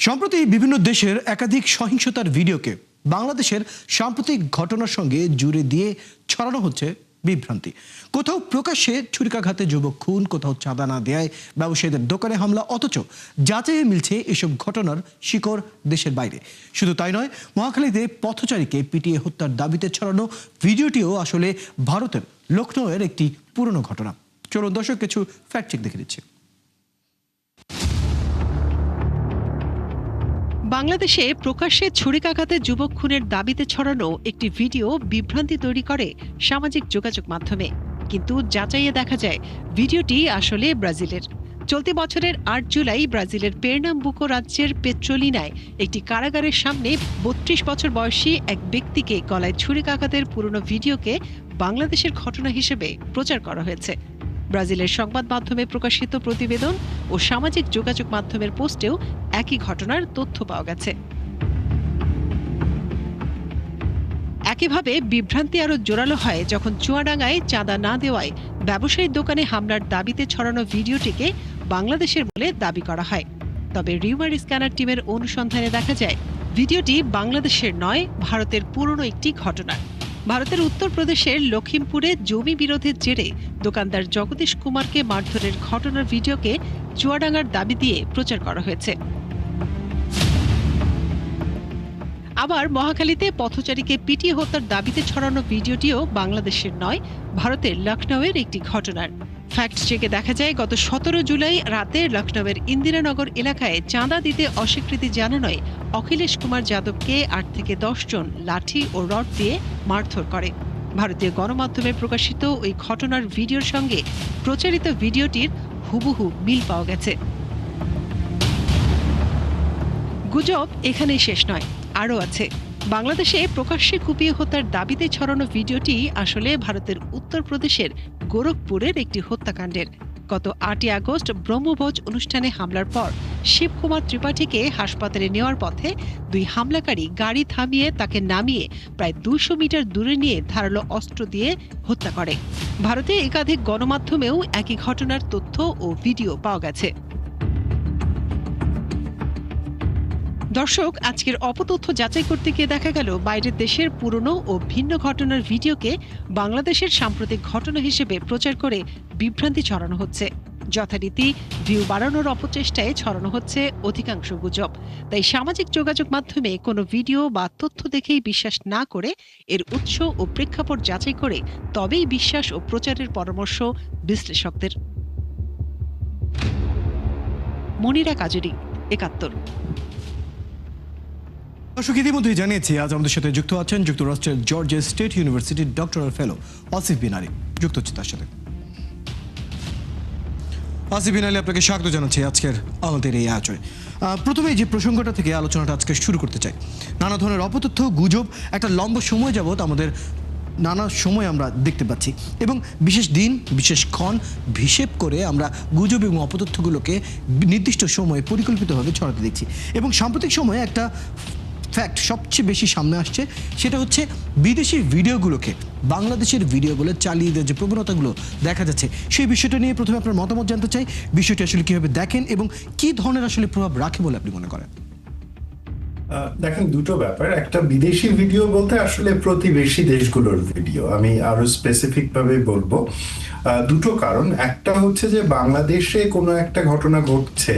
সম্প্রতি বিভিন্ন দেশের একাধিক সহিংসতার ভিডিওকে বাংলাদেশের সাম্প্রতিক ঘটনার সঙ্গে জুড়ে দিয়ে ছড়ানো হচ্ছে বিভ্রান্তি। কোথাও প্রকাশ্যে ছুরিকাঘাতে যুবক খুন, কোথাও চাঁদা না দেয় ব্যবসায়ীদের দোকানে হামলা, অথচ যাচাইয়ে মিলছে এসব ঘটনার শিকড় দেশের বাইরে। শুধু তাই নয়, মহাখালীতে পথচারীকে পিটিয়ে হত্যার দাবিতে ছড়ানো ভিডিওটিও আসলে ভারতের লখনৌয়ের একটি পুরনো ঘটনা। চলুন দর্শক কিছু ফ্যাক্ট চেক দেখে দিচ্ছি। বাংলাদেশে প্রকাশ্যে ছুরিকাঘাতে যুবক খুনের দাবিতে ছড়ানো একটি ভিডিও বিভ্রান্তি তৈরি করে সামাজিক যোগাযোগ মাধ্যমে, কিন্তু যাচাইয়ে দেখা যায় ভিডিওটি আসলে ব্রাজিলের। চলতি বছরের ৮ জুলাই ব্রাজিলের পেরনাম্বুকো রাজ্যের পেট্রোলিনায় একটি কারাগারের সামনে ৩২ বছর বয়সী এক ব্যক্তিকে গলায় ছুরিকাঘাতের পুরনো ভিডিওকে বাংলাদেশের ঘটনা হিসেবে প্রচার করা হয়েছে। ব্রাজিলের সংবাদ মাধ্যমে প্রকাশিত প্রতিবেদন ও সামাজিক যোগাযোগ মাধ্যমের পোস্টেও একই ঘটনার তথ্য পাওয়া গেছে। একইভাবে বিভ্রান্তি আরও জোরালো হয় যখন চুয়াডাঙ্গায় চাঁদা না দেওয়ায় ব্যবসায়ীর দোকানে হামলার দাবিতে ছড়ানো ভিডিওটিকে বাংলাদেশের বলে দাবি করা হয়। তবে রিউমার স্ক্যানার টিমের অনুসন্ধানে দেখা যায় ভিডিওটি বাংলাদেশের নয়, ভারতের পুরনো একটি ঘটনা। ভারতের উত্তরপ্রদেশের লখিমপুরে জমি বিরোধের জেরে দোকানদার জগদীশ কুমারকে মারধরের ঘটনার ভিডিওকে চুয়াডাঙ্গার দাবি দিয়ে প্রচার করা হয়েছে। আবার মহাখালীতে পথচারীকে পিটিয়ে হত্যার দাবিতে ছড়ানো ভিডিওটিও বাংলাদেশের নয়, ভারতের লখনৌয়ের একটি ঘটনার। ফ্যাক্ট চেকে দেখা যায় গত ১৭ জুলাই রাতে লখনৌয়ের ইন্দিরানগর এলাকায় চাঁদা দিতে অস্বীকৃতি জানানোয় অখিলেশ কুমার যাদবকে ৮ থেকে ১০ জন লাঠি ও রড দিয়ে মারধর করে। ভারতীয় গণমাধ্যমে প্রকাশিত ওই ঘটনার ভিডিওর সঙ্গে প্রচারিত ভিডিওটির হুবহু মিল পাওয়া গেছে। গুজব এখানেই শেষ নয়, আরও আছে। বাংলাদেশে প্রকাশ্যে কুপিয়ে হত্যার দাবিতে ছড়ানো ভিডিওটি আসলে ভারতের উত্তরপ্রদেশের গোরখপুরের একটি হত্যাকাণ্ডের। গত ৮ই আগস্ট ব্রহ্মভোজ অনুষ্ঠানে হামলার পর শিবকুমার ত্রিপাঠীকে হাসপাতালে নেওয়ার পথে দুই হামলাকারী গাড়ি থামিয়ে তাকে নামিয়ে প্রায় ২০০ মিটার দূরে নিয়ে ধারালো অস্ত্র দিয়ে হত্যা করে। ভারতে একাধিক গণমাধ্যমেও একই ঘটনার তথ্য ও ভিডিও পাওয়া গেছে। দর্শক, আজকের অপতথ্য যাচাই করতে গিয়ে দেখা গেল বাইরের দেশের পুরনো ও ভিন্ন ঘটনার ভিডিওকে বাংলাদেশের সাম্প্রতিক ঘটনা হিসেবে প্রচার করে বিভ্রান্তি ছড়ানো হচ্ছে। যথারীতি ভিউ বাড়ানোর অপচেষ্টায় ছড়ানো হচ্ছে অধিকাংশ গুজব। তাই সামাজিক যোগাযোগ মাধ্যমে কোনো ভিডিও বা তথ্য দেখেই বিশ্বাস না করে এর উৎস ও প্রেক্ষাপট যাচাই করে তবেই বিশ্বাস ও প্রচারের পরামর্শ বিশ্লেষকদের। মনিরা কাজুরি, ৭১। দর্শক, ইতিমধ্যেই জানিয়েছি আজ আমাদের সাথে যুক্ত আছেন যুক্তরাষ্ট্রের জর্জিয়া স্টেট ইউনিভার্সিটির ডক্টরাল ফেলো আসিফ বিন আলী। যুক্ত হচ্ছে তার সাথে। আসিফ বিন আলী, আপনাকে স্বাগত জানাচ্ছি আজকের আমাদের এই আয়োজনে। প্রথমে যে প্রসঙ্গটা থেকে আলোচনাটা আজকে শুরু করতে চাই। নানা ধরনের অপতথ্য, গুজব একটা লম্বা সময় যাবৎ আমাদের নানা সময় আমরা দেখতে পাচ্ছি, এবং বিশেষ দিন, বিশেষ ক্ষণ হিসেব করে আমরা গুজব এবং অপতথ্যগুলোকে নির্দিষ্ট সময়ে পরিকল্পিতভাবে ছড়াতে দেখছি। এবং সাম্প্রতিক সময়ে একটা ফ্যাক্ট সবচেয়ে বেশি সামনে আসছে, সেটা হচ্ছে বিদেশি ভিডিওগুলোকে বাংলাদেশের ভিডিও বলে চালিয়ে দেওয়ার যে প্রবণতাগুলো দেখা যাচ্ছে, সেই বিষয়টা নিয়ে প্রথমে আপনার মতামত জানতে চাই। বিষয়টি আসলে কীভাবে দেখেন এবং কী ধরনের আসলে প্রভাব রাখে বলে আপনি মনে করেন? দেখেন, দুটো ব্যাপার। একটা, বিদেশি ভিডিও বলতে আসলে প্রতিবেশী দেশগুলোর ভিডিও। আমি আরো স্পেসিফিক ভাবে বলবো। দুটো কারণ। একটা হচ্ছে যে বাংলাদেশে কোনো একটা ঘটনা ঘটছে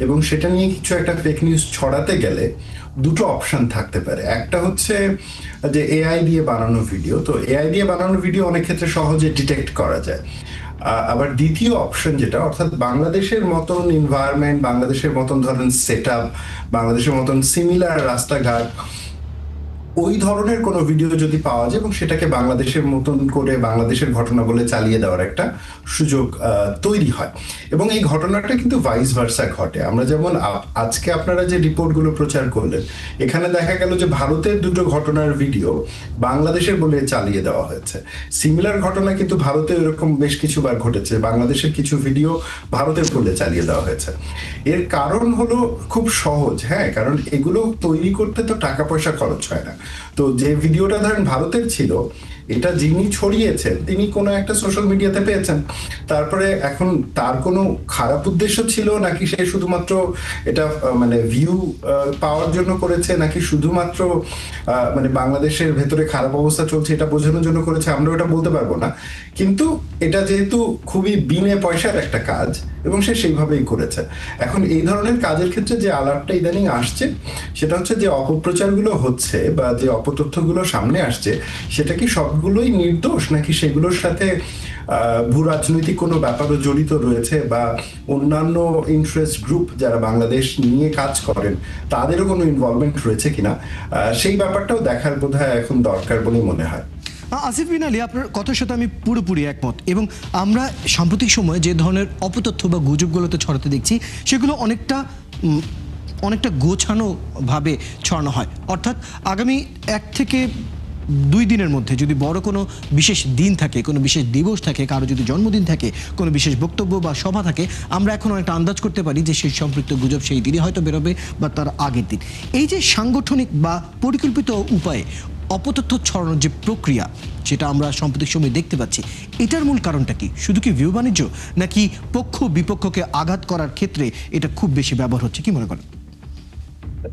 এবং সেটা নিয়ে কিছু একটা ফেক নিউজ ছড়াতে গেলে দুটো অপশন থাকতে পারে। একটা হচ্ছে যে এআই দিয়ে বানানো ভিডিও। তো এআই দিয়ে বানানো ভিডিও অনেক ক্ষেত্রে সহজে ডিটেক্ট করা যায়। আবার দ্বিতীয় অপশন যেটা, অর্থাৎ বাংলাদেশের মতন এনভায়রনমেন্ট, বাংলাদেশের মতন ধরেন সেট আপ, বাংলাদেশের মতন সিমিলার রাস্তাঘাট, ওই ধরনের কোনো ভিডিও যদি পাওয়া যায় এবং সেটাকে বাংলাদেশের মতন করে বাংলাদেশের ঘটনা বলে চালিয়ে দেওয়ার একটা সুযোগ তৈরি হয়। এবং এই ঘটনাটা কিন্তু ভাইস ভার্সা ঘটে। আমরা যেমন আজকে আপনারা যে রিপোর্টগুলো প্রচার করলেন, এখানে দেখা গেল যে ভারতের দুটো ঘটনার ভিডিও বাংলাদেশের বলে চালিয়ে দেওয়া হয়েছে। সিমিলার ঘটনা কিন্তু ভারতে এরকম বেশ কিছুবার ঘটেছে, বাংলাদেশের কিছু ভিডিও ভারতের বলে চালিয়ে দেওয়া হয়েছে। এর কারণ হলো খুব সহজ, হ্যাঁ, কারণ এগুলো তৈরি করতে তো টাকা পয়সা খরচ হয় না। তো যে ভিডিওটা ধরেন ভারতের ছিল, এটা যিনি ছড়িয়েছেন তিনি কোনো একটা সোশ্যাল মিডিয়াতে পেয়েছেন, তারপরে এখন তার কোনো খারাপ উদ্দেশ্য ছিল নাকি সে শুধুমাত্র এটা মানে ভিউ পাওয়ার জন্য করেছে, নাকি শুধুমাত্র মানে বাংলাদেশের ভেতরে খারাপ অবস্থা চলছে এটা বোঝানোর জন্য করেছে, আমরা ওটা বলতে পারবো না। কিন্তু এটা যেহেতু খুবই বিনে পয়সার একটা কাজ এবং সে সেইভাবেই করেছে। এখন এই ধরনের কাজের ক্ষেত্রে যে আলাপটা ইদানিং আসছে সেটা হচ্ছে যে অপপ্রচারগুলো হচ্ছে বা যে অপতথ্যগুলো সামনে আসছে সেটা কি সবগুলোই নির্দোষ, নাকি সেগুলোর সাথে ভূ রাজনৈতিক কোনো ব্যাপারও জড়িত রয়েছে বা অন্যান্য ইন্টারেস্ট গ্রুপ যারা বাংলাদেশ নিয়ে কাজ করেন তাদেরও কোনো ইনভলভমেন্ট রয়েছে কিনা, সেই ব্যাপারটাও দেখার বোধহয় এখন দরকার বলে মনে হয়। আসিফ বিন আলী, আপনার কথার সাথে আমি পুরোপুরি একমত। এবং আমরা সাম্প্রতিক সময়ে যে ধরনের অপতথ্য বা গুজবগুলোতে ছড়াতে দেখছি সেগুলো অনেকটা গোছানোভাবে ছড়ানো হয়। অর্থাৎ আগামী 1 থেকে 2 দিনের মধ্যে যদি বড় কোনো বিশেষ দিন থাকে, কোনো বিশেষ দিবস থাকে, কারো যদি জন্মদিন থাকে, কোনো বিশেষ বক্তব্য বা সভা থাকে, আমরা এখন অনেকটা আন্দাজ করতে পারি যে সেই সম্পৃক্ত গুজব সেই দিনই হয়তো বেরোবে বা তার আগের দিন। এই যে সাংগঠনিক বা পরিকল্পিত উপায়ে অপতথ্য ছড়ানোর যে প্রক্রিয়া যেটা আমরা সাম্প্রতিক সময় দেখতে পাচ্ছি, এটার মূল কারণটা কি? শুধু কি ভিউ বাণিজ্য, নাকি পক্ষ বিপক্ষকে আঘাত করার ক্ষেত্রে এটা খুব বেশি ব্যবহার হচ্ছে? কি মনে করেন?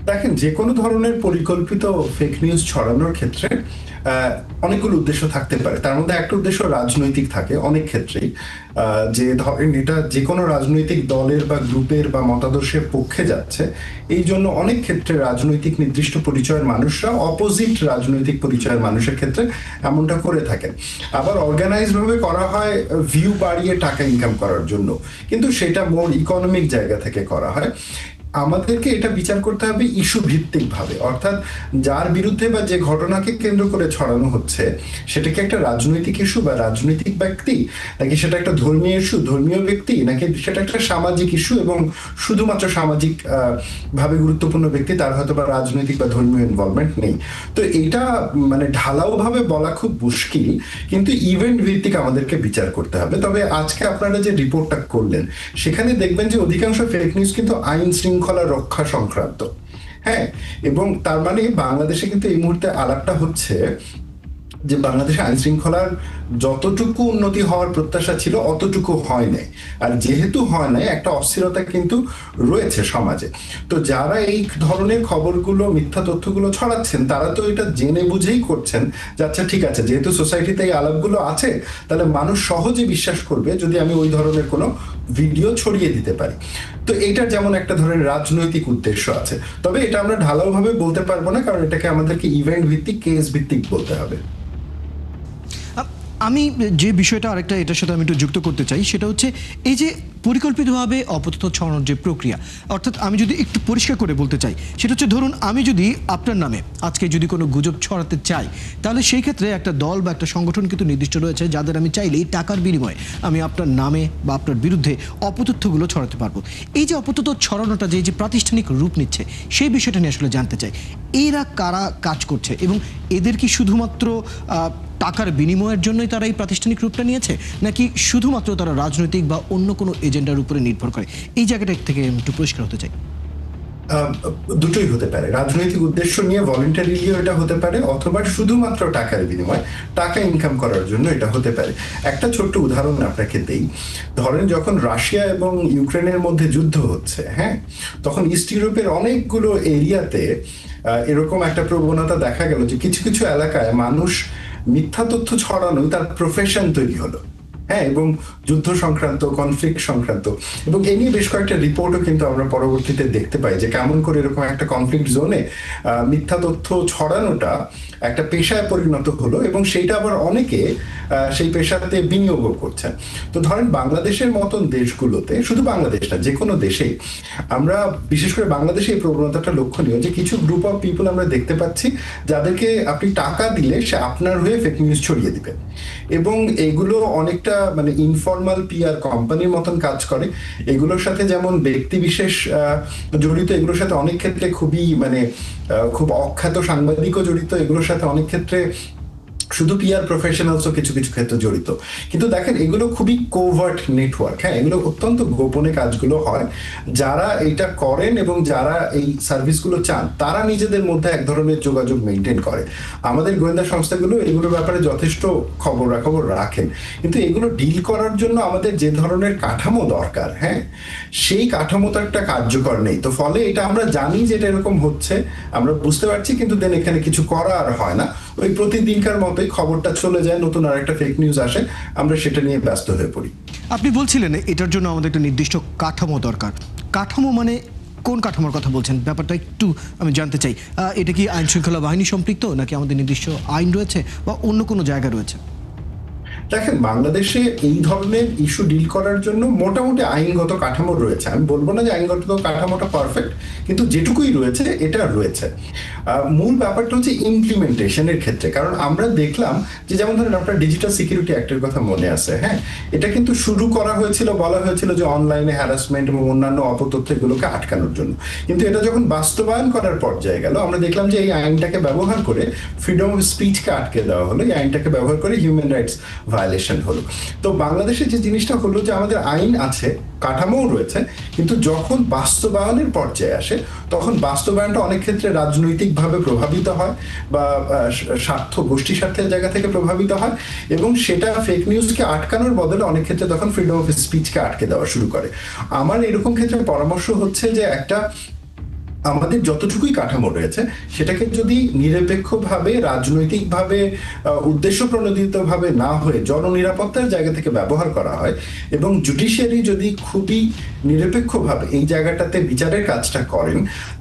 দেখেন, যে কোনো ধরনের পরিকল্পিত ফেক নিউজ ছড়ানোর ক্ষেত্রে অনেকগুলো উদ্দেশ্য থাকতে পারে। তার মধ্যে একটা উদ্দেশ্য রাজনৈতিক থাকে অনেক ক্ষেত্রেই, যে ধরেন এটা যে কোনো রাজনৈতিক দলের বা গ্রুপের বা মতাদর্শের পক্ষে যাচ্ছে, এই জন্য অনেক ক্ষেত্রে রাজনৈতিক নির্দিষ্ট পরিচয়ের মানুষরা অপোজিট রাজনৈতিক পরিচয়ের মানুষের ক্ষেত্রে এমনটা করে থাকেন। আবার অর্গানাইজ ভাবে করা হয় ভিউ বাড়িয়ে টাকা ইনকাম করার জন্য, কিন্তু সেটা মোর ইকোনমিক জায়গা থেকে করা হয়। আমাদেরকে এটা বিচার করতে হবে ইস্যু ভিত্তিক ভাবে, অর্থাৎ যার বিরুদ্ধে বা যে ঘটনাকে কেন্দ্র করে ছড়ানো হচ্ছে সেটা কি একটা রাজনৈতিক ইস্যু বা রাজনৈতিক ব্যক্তি, নাকি সেটা একটা ধর্মীয় ইস্যু, ধর্মীয় ব্যক্তি, নাকি সেটা একটা সামাজিক ইস্যু এবং শুধুমাত্র সামাজিক ভাবে গুরুত্বপূর্ণ ব্যক্তি, তার হয়তো বা রাজনৈতিক বা ধর্মীয় ইনভলভমেন্ট নেই। তো এটা মানে ঢালাও ভাবে বলা খুব মুশকিল, কিন্তু ইভেন্ট ভিত্তিক আমাদেরকে বিচার করতে হবে। তবে আজকে আপনারা যে রিপোর্টটা করলেন সেখানে দেখবেন যে অধিকাংশ ফেক নিউজ কিন্তু আইন শৃঙ্খলা রক্ষা সংক্রান্ত। হ্যাঁ, এবং তার মানে বাংলাদেশে কিন্তু এই মুহূর্তে আলাপটা হচ্ছে যে বাংলাদেশে আইন শৃঙ্খলার যতটুকু উন্নতি হওয়ার প্রত্যাশা ছিল অতটুকু হয় নাই, আর যেহেতু হয় নাই একটা অস্থিরতা কিন্তু রয়েছে সমাজে। তো যারা এই ধরনের খবরগুলো, মিথ্যা তথ্যগুলো ছড়াচ্ছেন তারা তো এটা জেনে বুঝেই করছেন যে আচ্ছা ঠিক আছে, যেহেতু সোসাইটিতে এই আলাপগুলো আছে তাহলে মানুষ সহজে বিশ্বাস করবে যদি আমি ওই ধরনের কোনো ভিডিও ছড়িয়ে দিতে পারি। তো এইটার যেমন একটা ধরনের রাজনৈতিক উদ্দেশ্য আছে, তবে এটা আমরা ঢালাও ভাবে বলতে পারবো না, কারণ এটাকে আমাদেরকে ইভেন্ট ভিত্তিক, কেস ভিত্তিক বলতে হবে। আমি যে বিষয়টা আরেকটা এটার সাথে আমি একটু যুক্ত করতে চাই, সেটা হচ্ছে এই যে পরিকল্পিতভাবে অপতথ্য ছড়ানোর যে প্রক্রিয়া, অর্থাৎ আমি যদি একটু পরিষ্কার করে বলতে চাই সেটা হচ্ছে, ধরুন আমি যদি আপনার নামে আজকে যদি কোনো গুজব ছড়াতে চাই, তাহলে সেই ক্ষেত্রে একটা দল বা একটা সংগঠন কিন্তু নির্দিষ্ট রয়েছে যাদের আমি চাইলেই টাকার বিনিময়ে আমি আপনার নামে বা আপনার বিরুদ্ধে অপতথ্যগুলো ছড়াতে পারবো। এই যে অপতথ্য ছড়ানোটা যে প্রাতিষ্ঠানিক রূপ নিচ্ছে সেই বিষয়টা নিয়ে আসলে জানতে চাই, এরা কারা কাজ করছে এবং এদের কি শুধুমাত্র টাকার বিনিময়ের জন্যই তারা এই প্রাতিষ্ঠানিক রূপটা নিয়েছে, নাকি শুধুমাত্র তারা রাজনৈতিক বা অন্য কোনো এজেন্ডার উপরে নির্ভর করে? এই জায়গাটা থেকে একটু পরিষ্কার হতে চাই। দুটোই হতে পারে, রাজনৈতিক উদ্দেশ্য নিয়ে ভলেন্টারিলিও এটা হতে পারে, অথবা শুধুমাত্র টাকার বিনিময়, টাকা ইনকাম করার জন্য এটা হতে পারে। একটা ছোট্ট উদাহরণ আপনাকে দেই। ধরেন যখন রাশিয়া এবং ইউক্রেনের মধ্যে যুদ্ধ হচ্ছে, হ্যাঁ, তখন ইস্ট ইউরোপের অনেকগুলো এরিয়াতে এরকম একটা প্রবণতা দেখা গেল যে কিছু কিছু এলাকায় মানুষ মিথ্যা তথ্য ছড়ানো তার প্রফেশন তৈরি হলো। হ্যাঁ, এবং যুদ্ধ সংক্রান্ত, কনফ্লিক্ট সংক্রান্ত, এবং এই নিয়ে বেশ কয়েকটা রিপোর্টও কিন্তু আমরা পরবর্তীতে দেখতে পাই যে কেমন করে এরকম একটা কনফ্লিক্ট জোনে মিথ্যা তথ্য ছড়ানোটা একটা পেশায় পরিণত হলো, এবং সেইটা আবার অনেকে সেই পেশাতে বিনিয়োগও করছেন। তো ধরেন বাংলাদেশের মতন দেশগুলোতে, শুধু বাংলাদেশ না, যে কোনো দেশেই আমরা, বিশেষ করে বাংলাদেশে এই প্রবণতাটা লক্ষণীয় যে কিছু গ্রুপ অফ পিপল আমরা দেখতে পাচ্ছি যাদেরকে আপনি টাকা দিলে সে আপনার হয়ে ফেক নিউজ ছড়িয়ে দিবে, এবং এগুলো অনেকটা মানে ইনফর্মাল পিআর কোম্পানির মতন কাজ করে। এগুলোর সাথে যেমন ব্যক্তি বিশেষ জড়িত, এগুলোর সাথে অনেক ক্ষেত্রে খুবই মানে খুব অখ্যাত সাংবাদিকও জড়িত, এগুলোর সাথে অনেক ক্ষেত্রে শুধু পিআর প্রফেশনালসও কিছু কিছু ক্ষেত্রে জড়িত। কিন্তু দেখেন এগুলো খুবই কোভার্ট নেটওয়ার্ক, হ্যাঁ, এগুলো অত্যন্ত গোপনে কাজগুলো হয়। যারা এটা করেন এবং যারা এই সার্ভিসগুলো চান তারা নিজেদের মধ্যে এক ধরনের যোগাযোগ মেনটেন করে। আমাদের গোয়েন্দা সংস্থাগুলো এগুলোর ব্যাপারে যথেষ্ট খবর রাখেন, কিন্তু এগুলো ডিল করার জন্য আমাদের যে ধরনের কাঠামো দরকার, হ্যাঁ, সেই কাঠামোটা একটা কার্যকর নেই। তো ফলে এটা আমরা জানি যে এটা এরকম হচ্ছে, আমরা বুঝতে পারছি, কিন্তু দেন এখানে কিছু করা আর হয় না। ওই প্রতিদিনকার মতোই খবরটা চলে যায়, নতুন আর একটা ফেক নিউজ আসে, আমরা সেটা নিয়ে ব্যস্ত হয়ে পড়ি। আপনি বলছিলেন এটার জন্য আমাদের একটা নির্দিষ্ট কাঠামো দরকার। কাঠামো মানে কোন কাঠামোর কথা বলছেন? ব্যাপারটা একটু আমি জানতে চাই। এটা কি আইন শৃঙ্খলা বাহিনী সম্পৃক্ত, নাকি আমাদের নির্দিষ্ট আইন রয়েছে বা অন্য কোনো জায়গা রয়েছে? দেখেন, বাংলাদেশে এই ধরনের ইস্যু ডিল করার জন্য মোটামুটি আইনগত কাঠামো রয়েছে। আমি বলবো না যে আইনগত কাঠামোটা পারফেক্ট, কিন্তু যেটুকুই রয়েছে এটা রয়েছে। মূল ব্যাপারটা হচ্ছে ইমপ্লিমেন্টেশনের ক্ষেত্রে। কারণ আমরা দেখলাম যে যেমন ধরেন আপনার ডিজিটাল সিকিউরিটি অ্যাক্টের কথা মনে আছে, হ্যাঁ, এটা কিন্তু শুরু করা হয়েছিল, বলা হয়েছিল যে অনলাইনে হ্যারাসমেন্ট এবং অন্যান্য অপতথ্যগুলোকে আটকানোর জন্য। কিন্তু এটা যখন বাস্তবায়ন করার পর্যায়ে গেল, আমরা দেখলাম যে এই আইনটাকে ব্যবহার করে ফ্রিডম অফ স্পিচকে আটকে দেওয়া হলো, এই আইনটাকে ব্যবহার করে হিউম্যান রাইটস ভায়োলেশন হলো। তো বাংলাদেশে যে জিনিসটা হলো যে আমাদের আইন আছে, কাঠামোও রয়েছে, কিন্তু যখন বাস্তবায়নের পর্যায়ে আসে তখন বাস্তবায়নটা অনেক ক্ষেত্রে রাজনৈতিকভাবে প্রভাবিত হয় বা গোষ্ঠী স্বার্থের জায়গা থেকে প্রভাবিত হয়, এবং সেটা ফেক নিউজকে আটকানোর বদলে অনেক ক্ষেত্রে তখন ফ্রিডম অফ স্পিচকে আটকে দেওয়া শুরু করে। আমার এরকম ক্ষেত্রে পরামর্শ হচ্ছে যে আমাদের যতটুকুই কাঠামো রয়েছে সেটাকে যদি নিরপেক্ষভাবে, রাজনৈতিকভাবে, উদ্দেশ্য প্রণোদিতভাবে না হয়ে জননিরাপত্তার জায়গা থেকে ব্যবহার করা হয়, এবং জুডিশিয়ারি যদি খুবই নিরপেক্ষভাবে এই জায়গাটাতে বিচারের কাজটা করেন,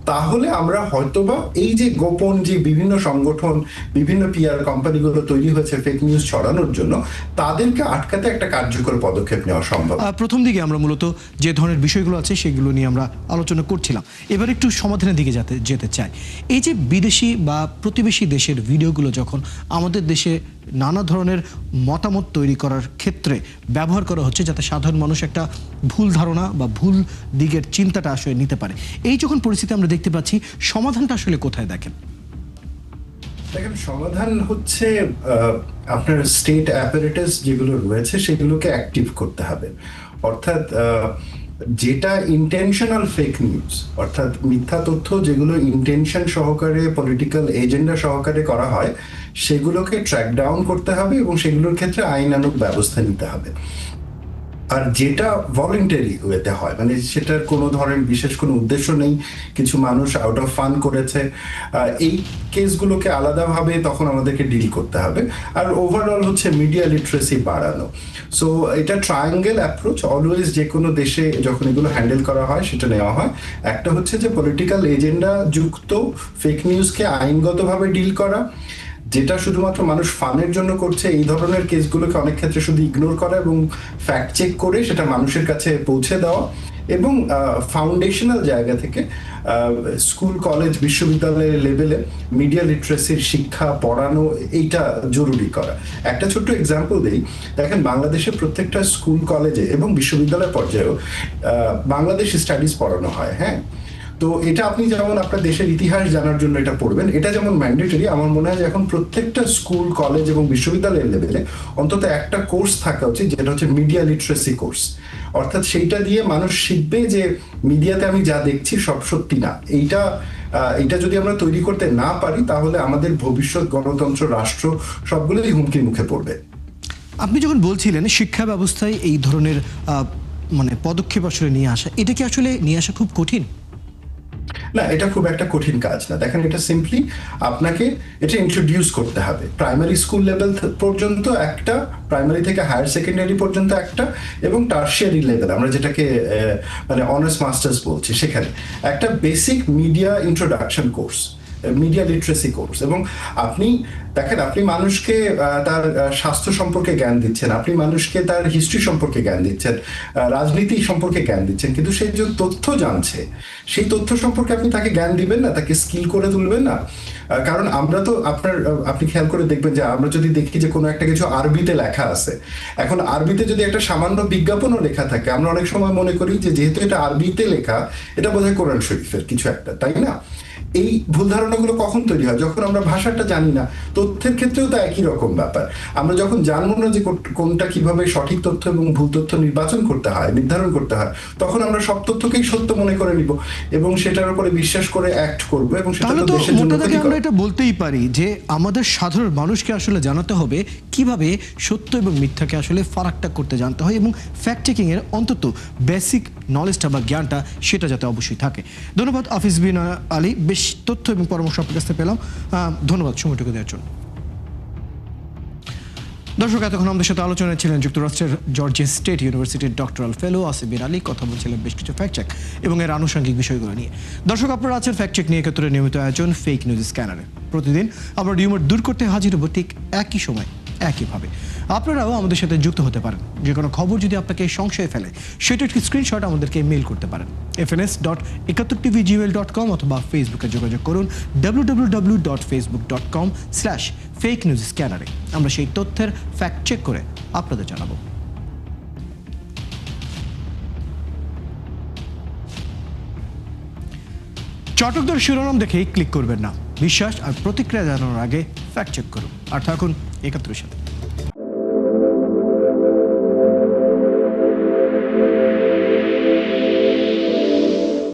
তাহলে আমরা হয়তোবা এই যে গোপন যে বিভিন্ন সংগঠন, বিভিন্ন পিআর কোম্পানিগুলো তৈরি হয়েছে ফেক নিউজ ছড়ানোর জন্য, তাদেরকে আটকাতে একটা কার্যকর পদক্ষেপ নেওয়া সম্ভব। প্রথম দিকে আমরা মূলত যে ধরনের বিষয়গুলো আছে সেগুলো নিয়ে আমরা আলোচনা করছিলাম। এবার একটু সমাধানের দিকে যেতে চাই। এই যে বিদেশি বা প্রতিবেশী দেশের ভিডিওগুলো যখন আমাদের দেশে নানা ধরনের মতামত তৈরি করার ক্ষেত্রে ব্যবহার করা হচ্ছে, যাতে সাধারণ মানুষ একটা ভুল ধারণা বা ভুল দিকের চিন্তাটা আসলে নিতে পারে, এই যখন পরিস্থিতি আমরা দেখতে পাচ্ছি, সমাধানটা আসলে কোথায় দেখেন? দেখেন, সমাধান হচ্ছে আপনার স্টেট অ্যাপারেটাস যেগুলো রয়েছে সেগুলোকে অ্যাক্টিভ করতে হবে। অর্থাৎ যেটা ইন্টেনশনাল ফেক নিউজ, অর্থাৎ মিথ্যা তথ্য যেগুলো ইন্টেনশন সহকারে, পলিটিক্যাল এজেন্ডা সহকারে করা হয়, সেগুলোকে ট্র্যাক ডাউন করতে হবে এবং সেগুলোর ক্ষেত্রে আইনানুগ ব্যবস্থা নিতে হবে। আর যেটা ভলেন্টারি ওয়েতে হয়, মানে সেটার কোনো ধরনের বিশেষ কোনো উদ্দেশ্য নেই, কিছু মানুষ আউট অফ ফান করেছে, এই কেসগুলোকে আলাদাভাবে তখন আমাদেরকে ডিল করতে হবে। আর ওভারঅল হচ্ছে মিডিয়া লিটারেসি বাড়ানো। সো এটা ট্রায়াঙ্গেল অ্যাপ্রোচ অলওয়েজ যে কোনো দেশে যখন এগুলো হ্যান্ডেল করা হয় সেটা নেওয়া হয়। একটা হচ্ছে যে পলিটিক্যাল এজেন্ডা যুক্ত ফেক নিউজকে আইনগতভাবে ডিল করা, যেটা শুধুমাত্র মানুষ ফানের জন্য করছে এই ধরনের কেসগুলোকে অনেক ক্ষেত্রে শুধু ইগনোর করা এবং ফ্যাক্ট চেক করে সেটা মানুষের কাছে পৌঁছে দেওয়া, এবং ফাউন্ডেশনাল জায়গা থেকে স্কুল, কলেজ, বিশ্ববিদ্যালয়ের লেভেলে মিডিয়া লিটারেসির শিক্ষা পড়ানো, এইটা জরুরি করা। একটা ছোট্ট এক্সাম্পল দিই, দেখেন বাংলাদেশের প্রত্যেকটা স্কুল, কলেজে এবং বিশ্ববিদ্যালয় পর্যায়েও বাংলাদেশ স্টাডিজ পড়ানো হয়, হ্যাঁ। তো এটা আপনি যেমন আপনার দেশের ইতিহাস জানার জন্য এটা পড়বেন, এটা যেমন ম্যান্ডেটরি, আমার মনে হয় যে এখন প্রত্যেকটা স্কুল, কলেজ এবং বিশ্ববিদ্যালয়ের লেভেলে অন্তত একটা কোর্স থাকা উচিত, যেটা হচ্ছে মিডিয়া লিটারেসি কোর্স। অর্থাৎ সেইটা দিয়ে মানুষ শিখবে যে মিডিয়াতে আমি যা দেখছি সব সত্যি না। এইটা যদি আমরা তৈরি করতে না পারি, তাহলে আমাদের ভবিষ্যৎ গণতন্ত্র, রাষ্ট্র সবগুলোই হুমকির মুখে পড়বে। আপনি যখন বলছিলেন শিক্ষা ব্যবস্থায় এই ধরনের মানে পদক্ষেপ আসলে নিয়ে আসা, এটা কি আসলে নিয়ে আসা খুব কঠিন? না, এটা খুব একটা কঠিন কাজ না। দেখেন, এটা সিম্পলি আপনাকে এটা ইন্ট্রোডিউস করতে হবে। প্রাইমারি স্কুল লেভেল পর্যন্ত একটা, প্রাইমারি থেকে হায়ার সেকেন্ডারি পর্যন্ত একটা, এবং টার্সিয়ারি লেভেল আমরা যেটাকে মানে অনার্স মাস্টার্স বলছি, সেখানে একটা basic media introduction course, media literacy course. এবং আপনি দেখেন, আপনি মানুষকে তার স্বাস্থ্য সম্পর্কে জ্ঞান দিচ্ছেন, আপনি মানুষকে তার হিস্ট্রি সম্পর্কে জ্ঞান দিচ্ছেন, রাজনীতি সম্পর্কে জ্ঞান দিচ্ছেন, কিন্তু সে যে তথ্য জানছে সেই তথ্য সম্পর্কে আপনি তাকে জ্ঞান দিবেন না, তাকে স্কিল করে তুলবেন না। কারণ আমরা তো আপনি খেয়াল করে দেখবেন যে আমরা যদি দেখি যে কোনো একটা কিছু আরবিতে লেখা আছে, এখন আরবিতে যদি একটা সামান্য বিজ্ঞাপনও লেখা থাকে, আমরা অনেক সময় মনে করি যে যেহেতু এটা আরবিতে লেখা, এটা বোধহয় কোরআন শরীফের কিছু একটা, তাই না? এই ভুল ধারণা ধারণাগুলো কখন তৈরি হয়? যখন আমরা ভাষাটা জানি না। তথ্যের ক্ষেত্রেও তো একই রকম ব্যাপার। আমরা যখন জানবো না যে কোনটা কিভাবে সঠিক তথ্য এবং ভুল তথ্য নির্বাচন করতে হয়, নির্ধারণ করতে হয়, তখন আমরা সব তথ্যকেই সত্য মনে করে নিব এবং সেটার উপরে বিশ্বাস করে অ্যাক্ট করব, এবং সেটা তাহলে তো তো দেশের জন্য মোটা দাগে ক্ষতিকর। আমরা এটা বলতেই পারি যে আমাদের সাধারণ মানুষকে আসলে জানাতে হবে কিভাবে সত্য এবং মিথ্যাকে আসলে ফারাকটা করতে জানতে হয়, এবং ফ্যাক্ট চেকিং এর অন্তত বেসিক নলেজটা বা জ্ঞানটা সেটা যাতে অবশ্যই থাকে। ধন্যবাদ আফিজ বিন আলী, বেশ তথ্য এবং পরামর্শ আপনার কাছ থেকে পেলাম। ধন্যবাদ সময়টুকু দেওয়ার জন্য। দর্শক, এতক্ষণ আমাদের সাথে আলোচনায় ছিলেন যুক্তরাষ্ট্রের জর্জিয়া স্টেট ইউনিভার্সিটির ডক্টরাল ফেলো আসিফ বিন আলী। কথা বলছিলেন বেশ কিছু ফ্যাক্ট চেক এবং এর আনুষঙ্গিক বিষয়গুলো নিয়ে। দর্শক, আপনারা আছেন ফ্যাক্ট চেক নিয়ে একাত্তরের নিয়মিত আয়োজন ফেক নিউজ স্ক্যানারে। প্রতিদিন আমরা রিউমার দূর করতে হাজির হব ঠিক একই সময় একইভাবে। আপনারাও আমাদের সাথে যুক্ত হতে পারেন। যে কোনো খবর যদি আপনাকে সংশয়ে ফেলে সেটা একটি স্ক্রিনশট আমাদেরকে মেইল করতে পারেন fns.71tvgmail.com অথবা ফেসবুকে যোগাযোগ করুন www.facebook.com/fake-news-scanner-এ। আমরা সেই তথ্যের ফ্যাক্ট চেক করে আপনাদের জানাবো। চটকদার শিরোনাম দেখেই ক্লিক করবেন না। বিশ্বাস আর প্রতিক্রিয়া জানানোর আগে ফ্যাক্ট চেক করুন। আর থাকুন ৭১-এর সাথে।